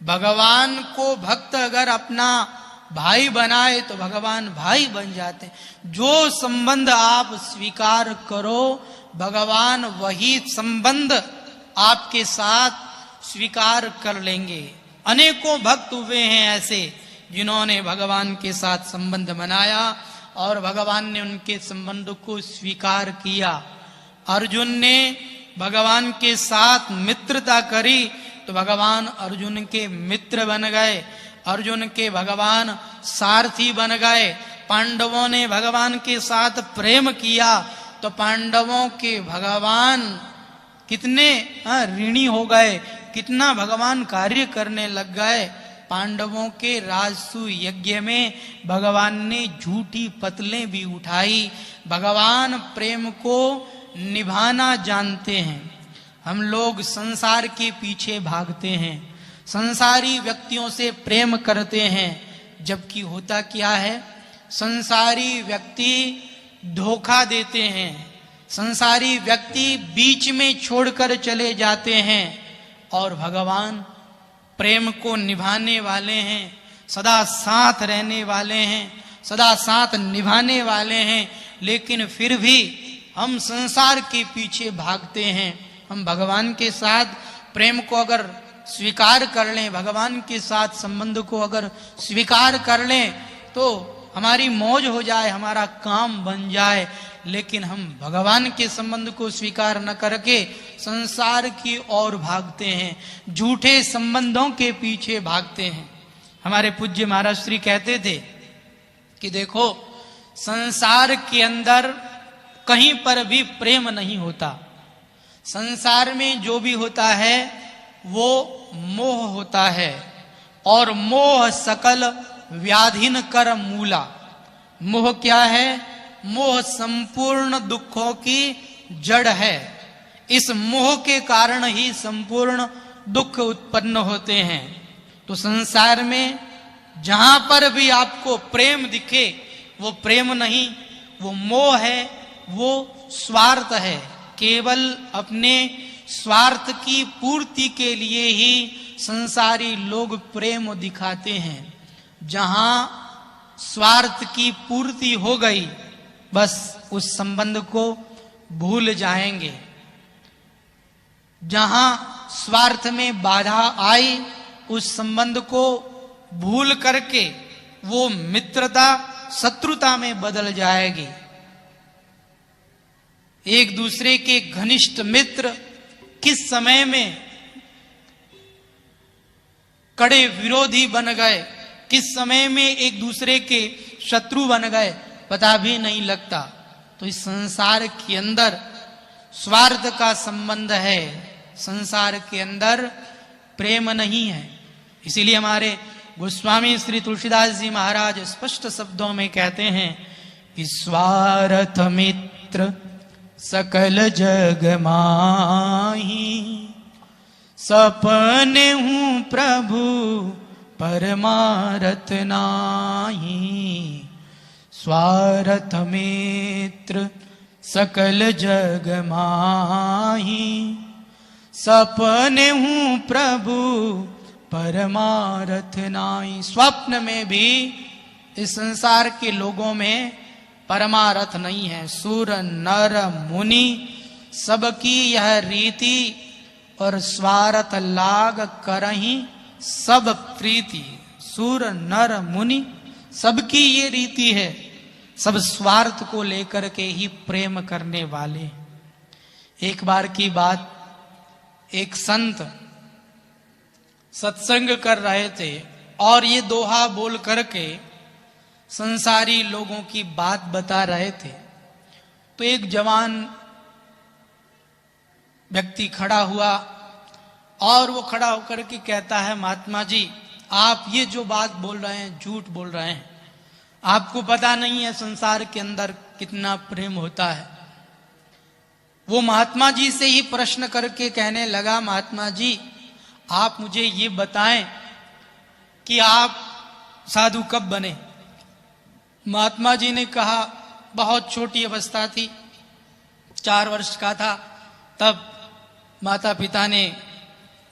भगवान को भक्त अगर अपना भाई बनाए तो भगवान भाई बन जाते हैं। जो संबंध आप स्वीकार करो भगवान वही संबंध आपके साथ स्वीकार कर लेंगे। अनेकों भक्त हुए हैं ऐसे जिन्होंने भगवान के साथ संबंध बनाया और भगवान ने उनके संबंध को स्वीकार किया। अर्जुन ने भगवान के साथ मित्रता करी तो भगवान अर्जुन के मित्र बन गए, अर्जुन के भगवान सारथी बन गए। पांडवों ने भगवान के साथ प्रेम किया तो पांडवों के भगवान कितने ऋणी हो गए, कितना भगवान कार्य करने लग गए। पांडवों के राजसु यज्ञ में भगवान ने झूठी पतलें भी उठाई। भगवान प्रेम को निभाना जानते हैं। हम लोग संसार के पीछे भागते हैं, संसारी व्यक्तियों से प्रेम करते हैं, जबकि होता क्या है, संसारी व्यक्ति धोखा देते हैं, संसारी व्यक्ति बीच में छोड़कर चले जाते हैं और भगवान प्रेम को निभाने वाले हैं, सदा साथ रहने वाले हैं, सदा साथ निभाने वाले हैं। लेकिन फिर भी हम संसार के पीछे भागते हैं। हम भगवान के साथ प्रेम को अगर स्वीकार कर लें, भगवान के साथ संबंध को अगर स्वीकार कर लें तो हमारी मौज हो जाए, हमारा काम बन जाए। लेकिन हम भगवान के संबंध को स्वीकार न करके संसार की ओर भागते हैं, झूठे संबंधों के पीछे भागते हैं। हमारे पूज्य महाराज श्री कहते थे कि देखो संसार के अंदर कहीं पर भी प्रेम नहीं होता। संसार में जो भी होता है वो मोह होता है और मोह सकल व्याधिन कर मूला। मोह क्या है? मोह संपूर्ण दुखों की जड़ है। इस मोह के कारण ही संपूर्ण दुख उत्पन्न होते हैं। तो संसार में जहां पर भी आपको प्रेम दिखे वो प्रेम नहीं, वो मोह है, वो स्वार्थ है। केवल अपने स्वार्थ की पूर्ति के लिए ही संसारी लोग प्रेम दिखाते हैं। जहां स्वार्थ की पूर्ति हो गई बस उस संबंध को भूल जाएंगे। जहां स्वार्थ में बाधा आई उस संबंध को भूल करके वो मित्रता शत्रुता में बदल जाएगी। एक दूसरे के घनिष्ठ मित्र किस समय में कड़े विरोधी बन गए, किस समय में एक दूसरे के शत्रु बन गए, पता भी नहीं लगता। तो इस संसार के अंदर स्वार्थ का संबंध है, संसार के अंदर प्रेम नहीं है। इसीलिए हमारे गोस्वामी श्री तुलसीदास जी महाराज स्पष्ट शब्दों में कहते हैं कि स्वार्थ मित्र सकल जग माही, सपने हूँ प्रभु परमारथ नाही। स्वार्थ मित्र सकल जग माही, सपने हूँ प्रभु परमारथ नाही। स्वप्न में भी इस संसार के लोगों में परमारथ नहीं है। सुर नर मुनि सबकी यह रीति, और स्वार्थ लाग करही सब प्रीति। सुर नर मुनि सबकी ये रीति है, सब स्वार्थ को लेकर के ही प्रेम करने वाले। एक बार की बात, एक संत सत्संग कर रहे थे और ये दोहा बोल करके संसारी लोगों की बात बता रहे थे। तो एक जवान व्यक्ति खड़ा हुआ और वो खड़ा होकर के कहता है, महात्मा जी आप ये जो बात बोल रहे हैं झूठ बोल रहे हैं, आपको पता नहीं है संसार के अंदर कितना प्रेम होता है। वो महात्मा जी से ही प्रश्न करके कहने लगा, महात्मा जी आप मुझे ये बताएं कि आप साधु कब बने। महात्मा जी ने कहा बहुत छोटी अवस्था थी, 4 वर्ष का था तब माता पिता ने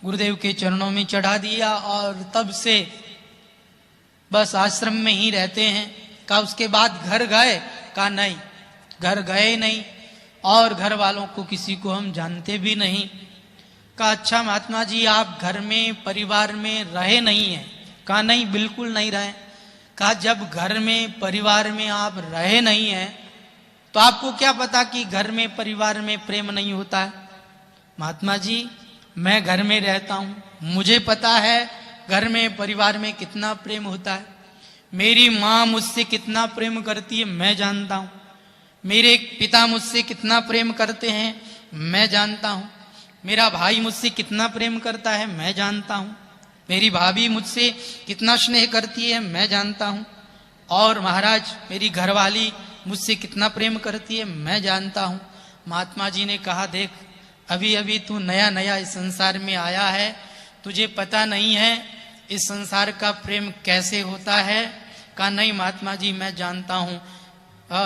गुरुदेव के चरणों में चढ़ा दिया और तब से बस आश्रम में ही रहते हैं। कहा उसके बाद घर गए? कहा नहीं, घर गए नहीं और घर वालों को किसी को हम जानते भी नहीं। कहा अच्छा महात्मा जी आप घर में परिवार में रहे नहीं हैं? कहा नहीं, बिल्कुल नहीं रहे। कहा जब घर में परिवार में आप रहे नहीं हैं तो आपको क्या पता कि घर में परिवार में प्रेम नहीं होता है? महात्मा जी मैं घर में रहता हूं, मुझे पता है घर में परिवार में कितना प्रेम होता है। मेरी माँ मुझसे कितना प्रेम करती है मैं जानता हूं, मेरे पिता मुझसे कितना प्रेम करते हैं मैं जानता हूं, मेरा भाई मुझसे कितना प्रेम करता है मैं जानता हूं, मेरी भाभी मुझसे कितना स्नेह करती है मैं जानता हूं, और महाराज मेरी घरवाली मुझसे कितना प्रेम करती है मैं जानता हूं। महात्मा जी ने कहा देख अभी अभी तू नया नया इस संसार में आया है, तुझे पता नहीं है इस संसार का प्रेम कैसे होता है। कहा नहीं महात्मा जी मैं जानता हूँ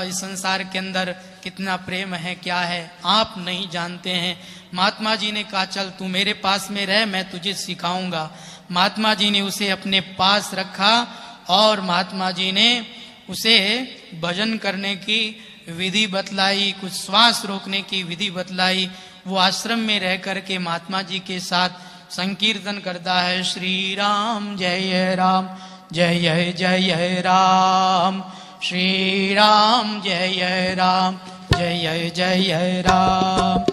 इस संसार के अंदर कितना प्रेम है क्या है, आप नहीं जानते हैं। महात्मा जी ने कहा चल तू मेरे पास में रह, मैं तुझे सिखाऊंगा। महात्मा जी ने उसे अपने पास रखा और महात्मा जी ने उसे भजन करने की विधि बतलाई, कुछ श्वास रोकने की विधि बतलाई। वो आश्रम में रह करके महात्मा जी के साथ संकीर्तन करता है, श्री राम जय राम जय जय राम, श्री राम जय राम जय जय राम,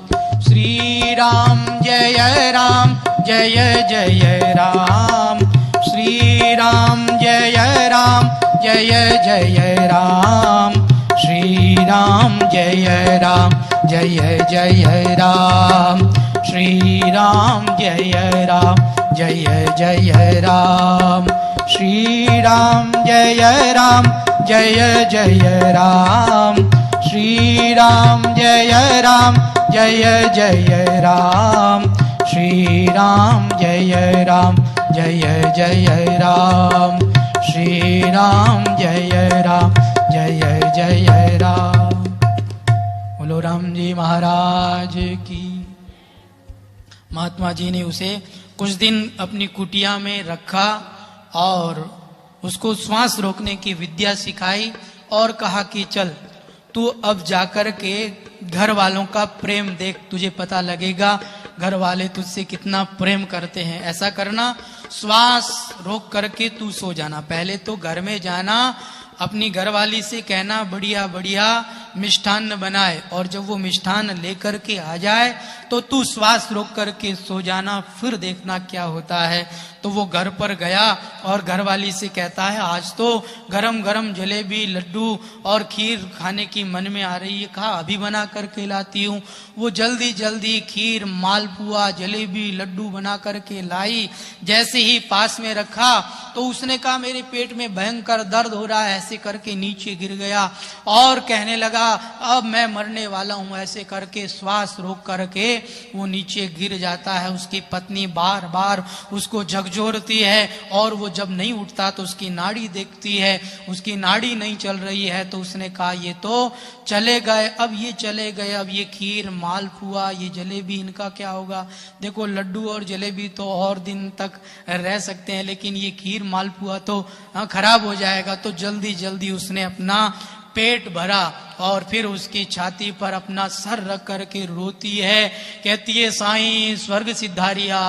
श्री राम जय राम जय जय राम, श्री राम जय राम जय जय राम, श्री राम जय राम जय जय राम, श्री राम जय राम जय जय राम, श्री राम जय राम जय जय राम, श्री राम जय राम जय जय राम, श्री राम जय राम जय जय राम, श्री राम जय राम जय जय राम। बोलो राम जी महाराज की। महात्मा जी ने उसे कुछ दिन अपनी कुटिया में रखा और उसको श्वास रोकने की विद्या सिखाई और कहा कि चल तू अब जाकर के घर वालों का प्रेम देख, तुझे पता लगेगा घर वाले तुझसे कितना प्रेम करते हैं। ऐसा करना, श्वास रोक करके तू सो जाना। पहले तो घर में जाना, अपनी घरवाली से कहना बढ़िया बढ़िया मिष्ठान्न बनाए, और जब वो मिष्ठान्न लेकर के आ जाए तो तू श्वास रोक करके सो जाना, फिर देखना क्या होता है। तो वो घर पर गया और घरवाली से कहता है आज तो गरम गरम जलेबी लड्डू और खीर खाने की मन में आ रही है। कहा अभी बना करके लाती हूँ। वो जल्दी जल्दी खीर मालपुआ जलेबी लड्डू बना करके लाई। जैसे ही पास में रखा तो उसने कहा मेरे पेट में भयंकर दर्द हो रहा है, ऐसे करके नीचे गिर गया और कहने लगा अब मैं मरने वाला हूँ। ऐसे करके श्वास रोक करके वो नीचे गिर जाता है। उसकी पत्नी बार बार उसको झकझोरती है और वो जब नहीं उठता तो उसकी नाड़ी देखती है, उसकी नाड़ी नहीं चल रही है। तो उसने कहा ये तो चले गए, अब ये चले गए, अब ये खीर मालपुआ ये जलेबी इनका क्या होगा। देखो लड्डू और जलेबी तो और दिन तक रह सकते हैं, लेकिन ये खीर मालपुआ तो खराब हो जाएगा। तो जल्दी जल्दी उसने अपना पेट भरा और फिर उसकी छाती पर अपना सर रख करके रोती है, कहती है साईं स्वर्ग सिद्धारिया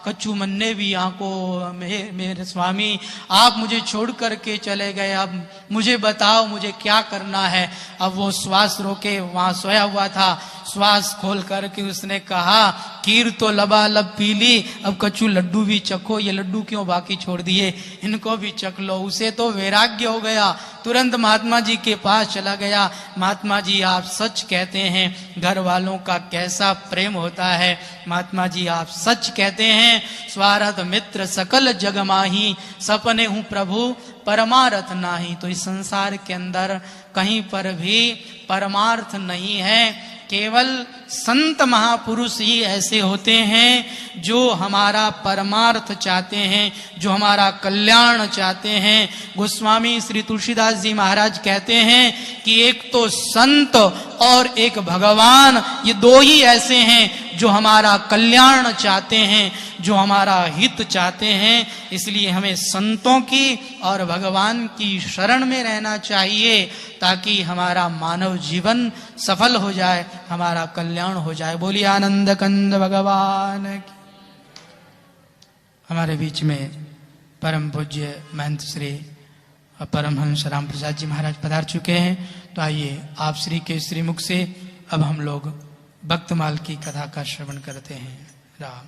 कच्चू मन्ने भी आंको मेरे स्वामी आप मुझे छोड़ करके चले गए, अब मुझे बताओ मुझे क्या करना है। अब वो श्वास रोके वहां सोया हुआ था, श्वास खोल करके उसने कहा खीर तो लबालब पी ली, अब कच्चू लड्डू भी चखो, ये लड्डू क्यों बाकी छोड़ दिए, इनको भी चख लो। उसे तो वैराग्य हो गया, तुरंत महात्मा जी के पास चला गया। महात्मा जी आप सच कहते हैं घर वालों का कैसा प्रेम होता है। महात्मा जी आप सच कहते हैं स्वार्थ मित्र सकल जग माही, सपने हूँ प्रभु परमार्थ नाही। तो इस संसार के अंदर कहीं पर भी परमार्थ नहीं है, केवल संत महापुरुष ही ऐसे होते हैं जो हमारा परमार्थ चाहते हैं, जो हमारा कल्याण चाहते हैं। गोस्वामी श्री तुलसीदास जी महाराज कहते हैं कि एक तो संत और एक भगवान, ये दो ही ऐसे हैं जो हमारा कल्याण चाहते हैं, जो हमारा हित चाहते हैं। इसलिए हमें संतों की और भगवान की शरण में रहना चाहिए ताकि हमारा मानव जीवन सफल हो जाए, हमारा कल्याण हो जाए। बोलिए आनंद कंद भगवान की। हमारे बीच में परम पूज्य महंत श्री परमहंस राम प्रसाद जी महाराज पधार चुके हैं। तो आइए आप श्री के श्रीमुख से अब हम लोग भक्तमाल की कथा का श्रवण करते हैं। राम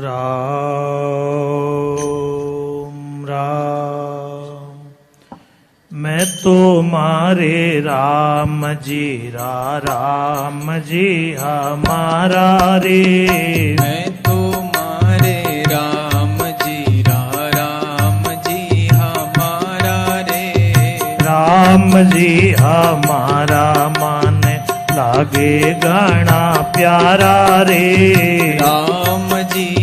राम मैं तुम्हारे राम जी हमारा रे। मैं तुम्हारे राम जी हमारा रे। राम जी हमारा मन लागे गाना प्यारा रे। राम जी